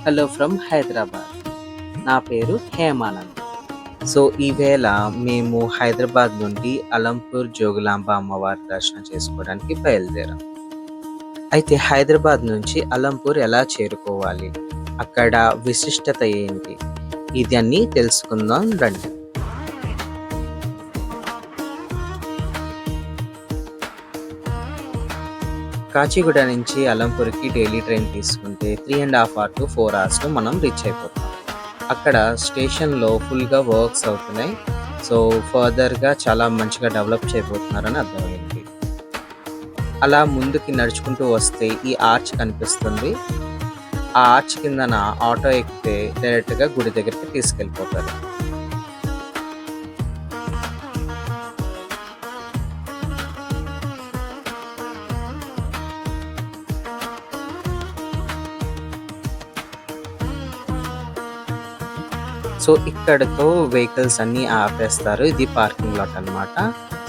Hello from Hyderabad. నా పేరు Hemanand. So ఈవేళ మేము హైదరాబాద్ నుండి అలంపూర్ జోగులాంబ అమ్మవారి దర్శనం చేసుకోవడానికి బయలుదేరాం. అయితే హైదరాబాద్ నుంచి అలంపూర్ ఎలా చేరుకోవాలి, అక్కడ విశిష్టత ఏంటి, ఇది అన్నీ తెలుసుకుందాం రండి. కాచిగూడ నుంచి అలంపూర్కి డైలీ ట్రైన్ తీసుకుంటే 3.5 hours to 4 hours మనం రీచ్ అయిపోతాం. అక్కడ స్టేషన్లో ఫుల్గా వర్క్స్ అవుతున్నాయి. సో ఫర్దర్గా చాలా మంచిగా డెవలప్ చేయబోతున్నారని అర్థమైంది. అలా ముందుకి నడుచుకుంటూ వస్తే ఈ ఆర్చ్ కనిపిస్తుంది. ఆ ఆర్చ్ కిందన ఆటో ఎక్కితే డైరెక్ట్గా గుడి దగ్గరికి తీసుకెళ్ళిపోతారు. సో ఇక్కడతో వెహికల్స్ అన్నీ ఆపేస్తారు. ఇది పార్కింగ్ లాట్ అనమాట.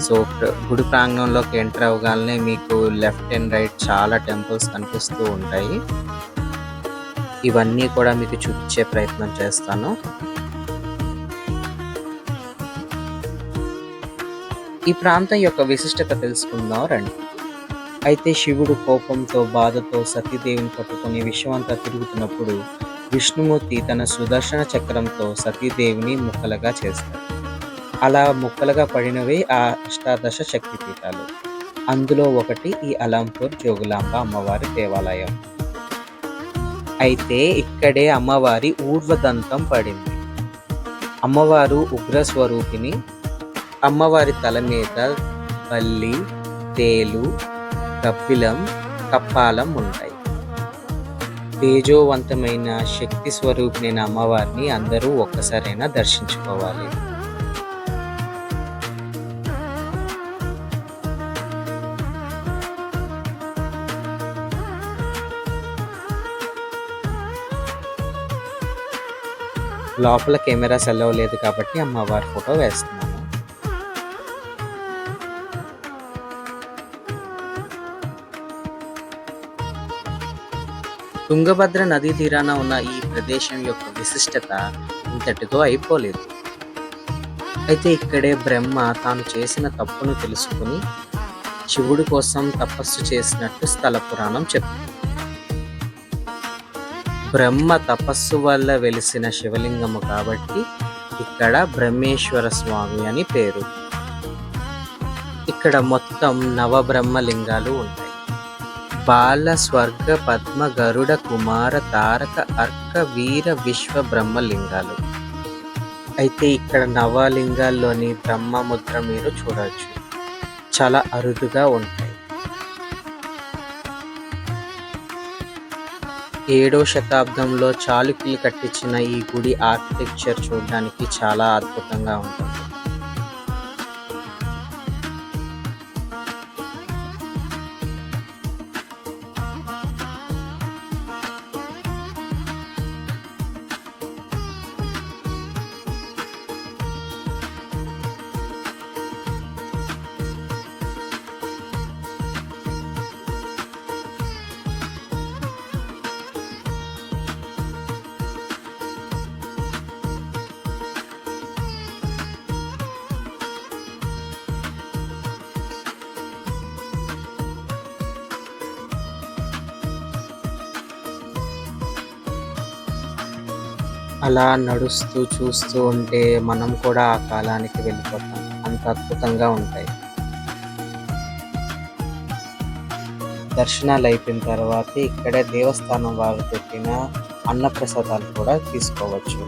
సో గుడి ప్రాంగణంలోకి ఎంటర్ అవ్వగానే మీకు లెఫ్ట్ అండ్ రైట్ చాలా టెంపుల్స్ కనిపిస్తూ ఉంటాయి. ఇవన్నీ కూడా మీకు చూపించే ప్రయత్నం చేస్తాను. ఈ ప్రాంతం యొక్క విశిష్టత తెలుసుకుందాం రండి. అయితే శివుడు కోపంతో బాధతో సతీదేవిని పట్టుకొని విశ్వమంతా తిరుగుతున్నప్పుడు విష్ణుమూర్తి తన సుదర్శన చక్రంతో సతీదేవిని ముక్కలుగా చేస్తారు. అలా ముక్కలుగా పడినవే ఆ అష్టాదశ శక్తిపీఠాలు. అందులో ఒకటి ఈ అలంపూర్ జోగులాంబ అమ్మవారి దేవాలయం. అయితే ఇక్కడే అమ్మవారి ఊర్ధ్వదంతం పడింది. అమ్మవారు ఉగ్రస్వరూపిణి. అమ్మవారి తల మీద బల్లి, తేలు, కప్పిలం, కప్పాలం ఉంటాయి. తేజోవంతమైన శక్తి స్వరూపిణైన అమ్మవారిని అందరూ ఒక్కసారైనా దర్శించుకోవాలి. లోపల కెమెరాస్ అలౌ లేదు కాబట్టి అమ్మవారి ఫోటో వేస్తున్నాను. తుంగభద్ర నదీ తీరాన ఉన్న ఈ ప్రదేశం యొక్క విశిష్టత ఇంతటితో అయిపోలేదు. అయితే ఇక్కడే బ్రహ్మ తాను చేసిన తప్పును తెలుసుకుని శివుడి కోసం తపస్సు చేసినట్టు స్థల పురాణం చెప్తుంది. బ్రహ్మ తపస్సు వల్ల వెలిసిన శివలింగము కాబట్టి ఇక్కడ బ్రహ్మేశ్వర స్వామి అని పేరు. ఇక్కడ మొత్తం నవబ్రహ్మలింగాలు ఉంటాయి. బాల, స్వర్గ, పద్మ, గరుడ, కుమార, తారక, అర్క, వీర, విశ్వ బ్రహ్మలింగాలు. అయితే ఇక్కడ నవలింగాల్లోని బ్రహ్మ ముద్ర మీరు చూడవచ్చు. చాలా అరుదుగా ఉంటాయి. 7వ శతాబ్దంలో చాళుక్యులు కట్టించిన ఈ గుడి ఆర్కిటెక్చర్ చూడడానికి చాలా అద్భుతంగా ఉంటుంది. అలా నడుస్తూ చూస్తూ ఉంటే మనం కూడా ఆ కాలానికి వెళ్ళిపోతాం. అంత అద్భుతంగా ఉంటాయి. దర్శనాలు అయిపోయిన తర్వాత ఇక్కడే దేవస్థానం వారు పెట్టిన అన్నప్రసాదాలు కూడా తీసుకోవచ్చు.